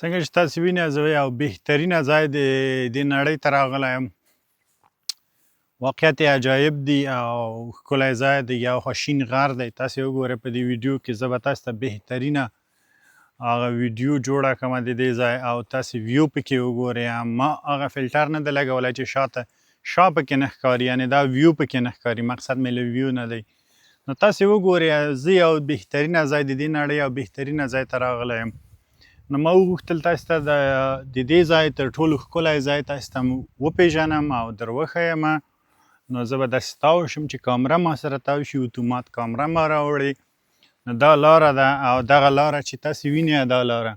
څنګه چې تاسو وینئ زه یو بهترینه ځای د دې نړۍ ته راغلی یم. واقعیت یې عجایب دي او ښکلی ځای دی، یو خوا شین غر دی. تاسې وګورئ په دې ویډیو کې زه به تاسو ته بهترینه هغه ویډیو جوړه کړمه د دې ځای او تاسې ویو پکې وګورئ. ما هغه فلټر نه دی لګولی چې شا پکې نه ښکاري، یعنې دا ویو پکې نه ښکاري. مقصد مې له ویو نه دی. نو تاسې وګورئ زه یو بهترینه ځای د دې نړۍ یو بهترینه ځای ته راغلی یم. نو ما وغوښتل تاسو ته د دې ځای تر ټولو ښکلی ځای تاسو ته وپېژنم او در وښیم. نو زه به داسې تاو شم چې کامره ما سره تاو شي، اتومات کامره ما راوړي. نو دا لاره ده او دغه لاره چې تاسې وینئ دا لاره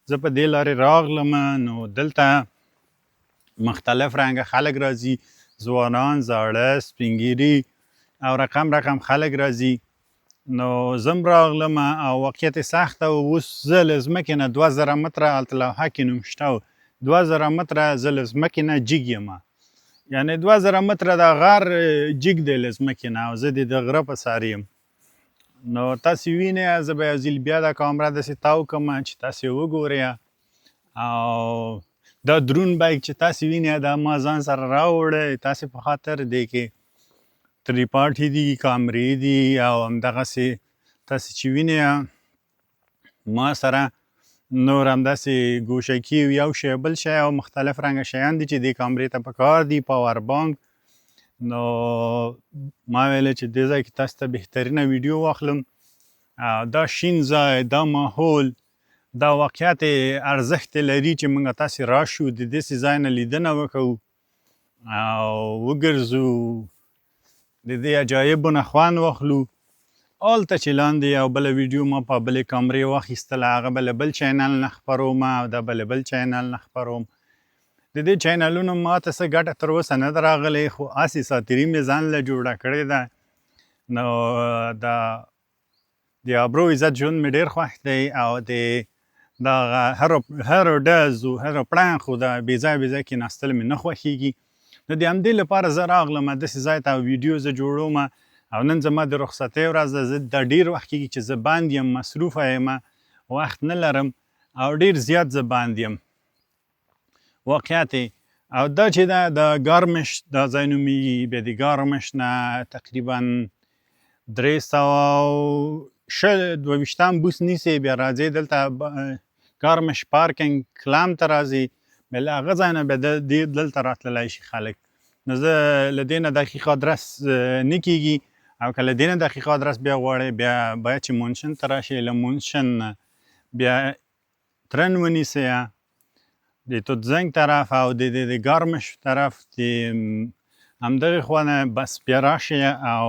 زه په دې لارې راغلم. نو دلته مختلف رنګه خلک راځي، ځوانان، زاړه، سپین ږیري او رقم خلک راځي. نو زه هم راغلم او واقعیت یې سخته و. اوس زه له ځمکې نه 2000 متره هلته لوحه کې نوم شته و، 2000 متره زه له ځمکې نه جګ یم، یعنې 2000 متره د غر جګ دی له ځمکې نه او زه د غره په سر یم. نو تاسې وینئ زه به یو ځل بیا دا کامره داسې تاو کړم چې تاسې وګورئ. او دا درون بیک چې تاسې وینئ دا ما ځان سره راوړی، تاسې په خاطر دی کې تریپاټې دي، کامرې دي او همدغسې تاسې چې وینئ ما سره نور همداسې ګوشکي یو شی بل شی او مختلف رنګه شیان دي چې دې کامرې ته پکار دي، پاور بانک. نو ما ویلې چې دې ځای کې تاسو ته بهترینه ویډیو واخلم. دا شین ځای، دا ماحول، دا واقعیت ارزښت لري چې موږ تاسې راشو د داسې ځای نه لیدنه وکړو او وګرځو، د دې عجایبو نه خوند واخلو. هلته چې لاندې یو بله ویډیو ما په بلې کامرې واخیستله، هغه به له بل چینل نه خپروم او دا به له بل چینل نه خپروم. د دې چینلونو ما ته څه ګټه تر اوسه نه ده راغلی، خو هسې ساتري مې ځان له جوړه کړې ده. نو د ابرو عزت ژوند مې ډېر خوښ دی او د دغه هرو ډز و هرو پړنګ د بې ځای کېناستل مې نه خوښېږي. نو د همدې لپاره زه راغلم داسې ځای ته ویډیو زه جوړوم. او نن زما د رخصتۍ ورځ ده، زه دا ډېر وخت کېږي چې زه بند یم، مصروفه یم، وخت نه لرم او ډېر زیات زه بند یم واقعیت. او دا چې ده د ګارمش دا ځای نومېږي، بیا د ګارمش نه تقریبا 322 بوس نیسئ، بیا راځئ دلته ګارمش پارکینګ کلام ته راځئ، بیا له هغه ځای نه بیا دلته راتللی شي خلک. نو زه له دې نه دقیق آدرس نه کېږي او که له دې نه دقیق آدرس بیا غواړئ بیا باید چې مونشن ته راشئ، له مونشن نه بیا ترن ونیسئ د توتزنګ طرف او د ګارمش طرف د همدغې خوا نه بس بیا راشئ او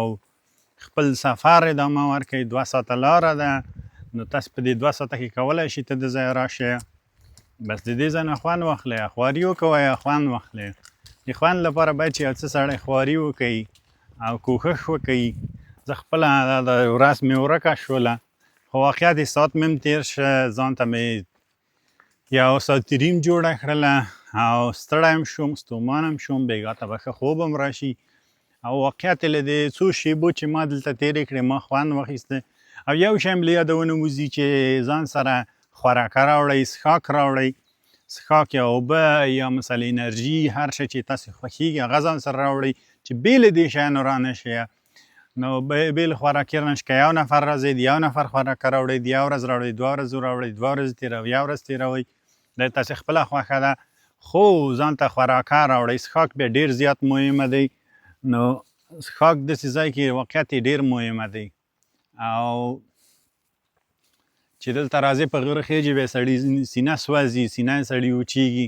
خپل سفر ادامه ورکړئ. 2 ساعته لاره ده، نو تاسو په دې 2 ساعته کې کولی شئ ته د ځای راشئ، بس د دې ځای نه خوند واخلئ، خواري وکوئ، خوند واخلئ. د خوند لپاره باید چې یو څه سړی خواري وکړي او کوښښ وکړي. زه خپله د ورځ مې ورکه شوله، خو واقعیت ساعت مې هم تېر شه، ځان ته مې یو ساعتري هم جوړه کړله او ستړی هم شوم، ستومان هم شوم، بېګا ته به ښه خوب هم راشي. او واقعیت له دې څو شېبو چې ما دلته تېرې کړې ما خوند واخیسته. او یو شی هم له یاده ونه وځي چې ځان سره خوراکه راوړئ، څښاک راوړئ، څښاک یا اوبه یا مثلا انرژي، هر شی چې تاسې خوښېږي هغه ځان سره راوړئ چې بې له دې شیانو رانه شئ. نو بې له خوراکي رانه شئ. که یو نفر راځئ د یو نفر خوراکه راوړئ، د یو ورځ راوړئ، 2 ورځې راوړئ، 2 ورځې تېروئ، یو ورځ تېروئ، دا تاسې خپله خوښه ده، خو ځان ته خوراکه راوړئ. څښاک بیا ډېر زیات مهمه دی. نو څښاک داسې ځای کې واقعیت یې ډېر مهمه دی. او چې دلته راځئ په غره خیجې بیا سړي سینه سوځي، سینه یې سړي وچېږي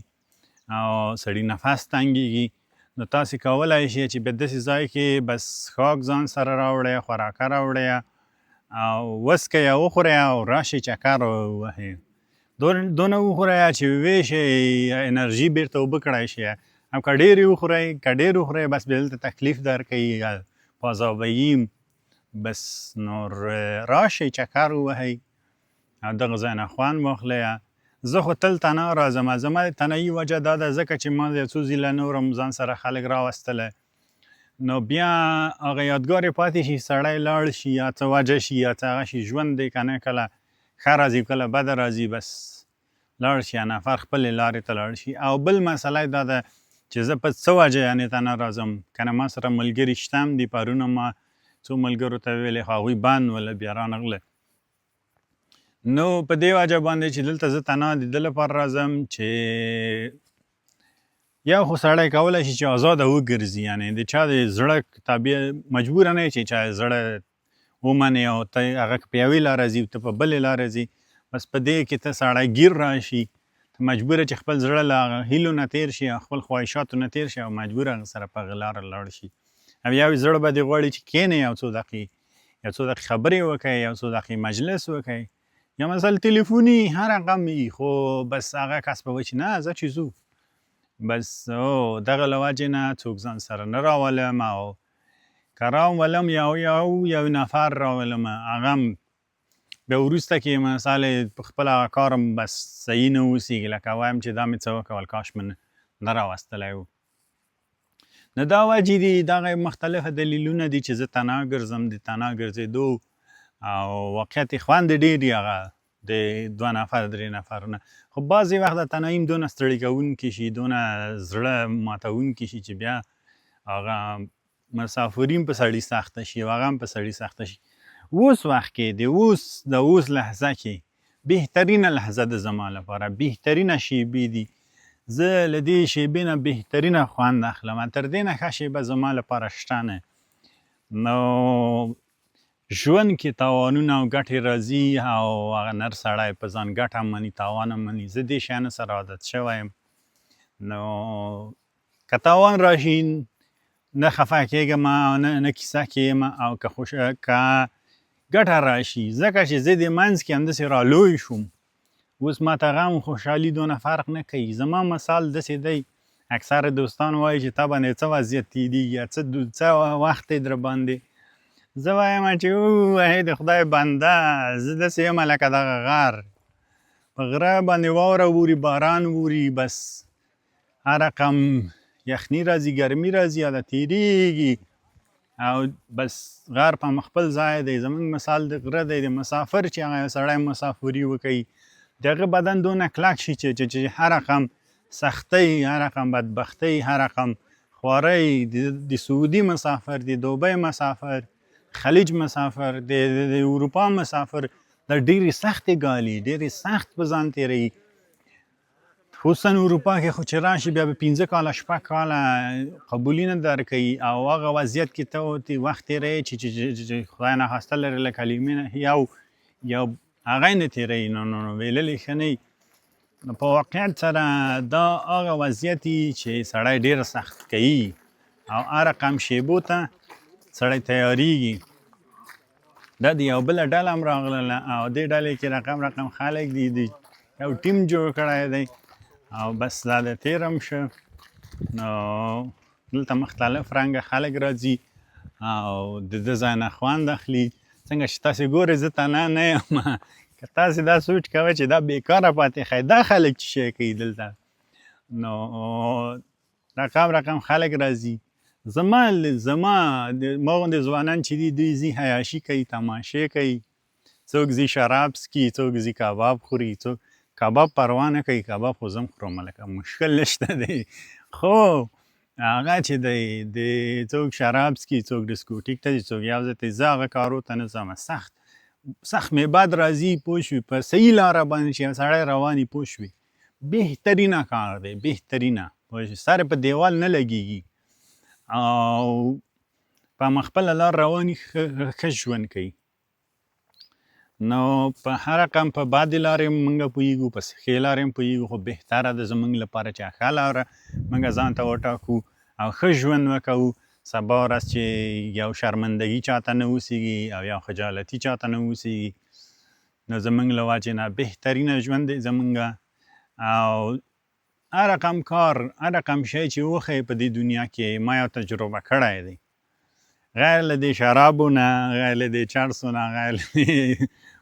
او سړي نفس تنګېږي. نو تاسې کولی شئ چې بیا داسې ځای کې بس څښاک ځان سره راوړئ، خوراکه راوړئ او وڅښئ او وخورئ او راشئ چکر ووهئ. دونه وخورئ چې وویې شئ، انرژي بېرته اوبه کړی شئ. او که ډېرې وخورئ بس بیا دلته تکلیف درکوي، پازابوي، بس نور راشئ چکر ووهئ او دغه ځای نه خوند واخلئ. زه خو تل تنها راځم. زما د تنهایي وجه دا ده ځکه چې ما یو څو ځله نور هم ځان سره خلک راوستلی، نو بیا هغه یادګار یې پاتې شي، سړی لاړ شي یا څه وجه شي یا څه هغه شي، ژوند دی که نه کله ښه راځي کله بده راځي، بس لاړ شي نفر خپلې لارې ته لاړ شي. او بل مسله دا ده چې زه په څه وجه یعنې ته نه راځم، که نه ما سره ملګري شته هم دي. پرونه ما څو ملګرو ته ویلې خو هغوی بند وله بیا رانغله. نو په دې وجه باندې چې دلته زه تنها د ده لپاره راځم چې یو خو سړی کولی شي چې ازاده وګرځي، یعنې د چا د زړه تابع مجبوره نه یې چې چا زړه ومنې او ته هغه په یوې لاره ځي ته په بلې لاره ځي. بس په دې کې ته سړی ګیر راشي، ته مجبوره چې خپل زړه له هغه هیلو نه تېر شي او خپل خواهشاتو نه تېر شي او مجبوره هغه سره په هغه لاره لاړ شي. او یو زړه به دې غواړي چې کښېنې یو څو دقیقې خبرې وکړئ، یو څو دقیقې مجلس وکړئ، یا مثلا تلیفوني هر رقم وي، خو بس هغه کس به وایي چې نه زه چې ځو بس دغه له وجې نه څوک ځان سره نه راولم. او که راولم یو نفر راولم، هغه هم بیا وروسته کې مثلا په خپل هغه کار هم بس صحیح نه اوسېږي، لکه وایم چې دا مې څه وکول کاش مې نه راوستلی و. نو دا وجې دي، دغه مختلفه دلیلونه دي چې زه تنها ګرځم. د تنها ګرځېدو او واقعیت یې خوند ډېر دي هغه د 2 نفر 3 نفرونه، خو بعضې وخت د تنهایي هم دونه ستړي کوونکي شي، دونه زړه ماتوونکي شي چې بیا هغه مسافري هم په سړي سخته شي او هغه هم په سړي سخته شي. اوس وخت کې د اوس لحظه کې بهترینه لحظه ده زما لپاره، بهترینه شیبې دي. زه له دې شیبې نه بهترینه خوند اخلم، تر دې نه ښه شیبه زما لپاره شته نه. نو ژوند کې تاوانونه او ګټې راځي او هغه نر سړی په ځان ګټه هم مني تاوان هم مني. زه دې شیانو سره عادت شوی یم. نو که تاوان راشي نه خفه کېږم او نه کیسه کېږم، او که ګټه راشي ځکه چې زه د منځ کې همداسې رالوی شوم. اوس ماته غم خوشحالي دونه فرق نه کوي. زما مثال داسې دی، اکثره دوستان وایي چې تا باندې څه وضعیت تېرېږي یا څه وخت دی در باندې. زه وایم چې ای د خدای بنده، زه داسې یم لکه دغه غر، په غره باندې واوره اوري، باران اوري، بس هر رقم یخني راځي، ګرمي راځي، یا د تېرېږي او بس غر په خپل ځای دی. زموږ مثال د غره دی، د مسافر چې هغه سړی مسافري وکوي د هغه بدن دونه کلک شي چې هر رقم سختۍ، هر رقم بدبختۍ، هر رقم خوارۍ، د سعودي مسافر، د دوبۍ مسافر، خلیج مسافر، د اروپا مسافر دا ډېرې سختې ګالي، ډېرې سخت په ځان تېروي. خصوصا اروپا کې خو چې راشي بیا به 5 کاله 6 کاله قبولي نه درکوي او هغه وضعیت کې ته وخت تېروي چې خدای ناخواسته لرې له کلمې نه یو هغه یې نه تېروي. نو ویللی ښه نه وي. نو په واقعیت سره دا هغه وضعیت چې سړی ډېر سخت کوي او هر رقم شیبو ته سړی تیاریږي. دا د یو بله ډله هم راغلله او دې ډلې کې رقم خلک دي، یو ټیم جوړ کړی دی او بس دا د تېر هم شه. نو دلته مختلف رنګه خلک راځي او د ده ځای نه خوند اخلي. څنګه چې تاسې ګورئ زه تنها نه یم. که تاسې دا سوچ کوئ چې دا بېکاره پاتې ښایي، دا خلک چې شی کوي دلته، نو رقم خلک راځي. زما غوندې ځوانان چې دي دوی ځي عیاشي کوي، تماشې کوي، څوک ځي شراب څکي، څوک ځي کباب خوري، څوک کباب پروا نه کوي، کباب خو زه هم خورم لکه مشکل نشته دی. خو هغه چې دی د څوک شراب څکي، څوک ډسکوټیک ته ځي، څوک یو ځای ته زه هغه کارو ته نه ځم. سخت مې بد راځي پوه شوې، په صحیح لاره باندې چې سړی روان وي پوه شوې بهترینه کار دی، بهترینه پوه شوې، سر په دیوال نه لګېږي او په خپله لار روان وي ښه ژوند کوي. نو په هر رقم په بدې لارې موږ پوهېږو، په ښې لارې هم پوهېږو، خو بهتره ده زموږ لپاره چې ښه لاره موږ ځان ته وټاکو او ښه ژوند وکوو. سبا ورځ چې یو شرمندګي چاته نه اوسېږي او یو خجالتي چاته نه اوسېږي، نو زموږ له وجې نه بهترینه ژوند دی زموږ. او هر رقم کار، هر رقم شی چې وښیي په دې دنیا کې ما یو تجربه کړی دی، غیر له دې شرابو نه، غیر له دې چرسو نه، غیر له دې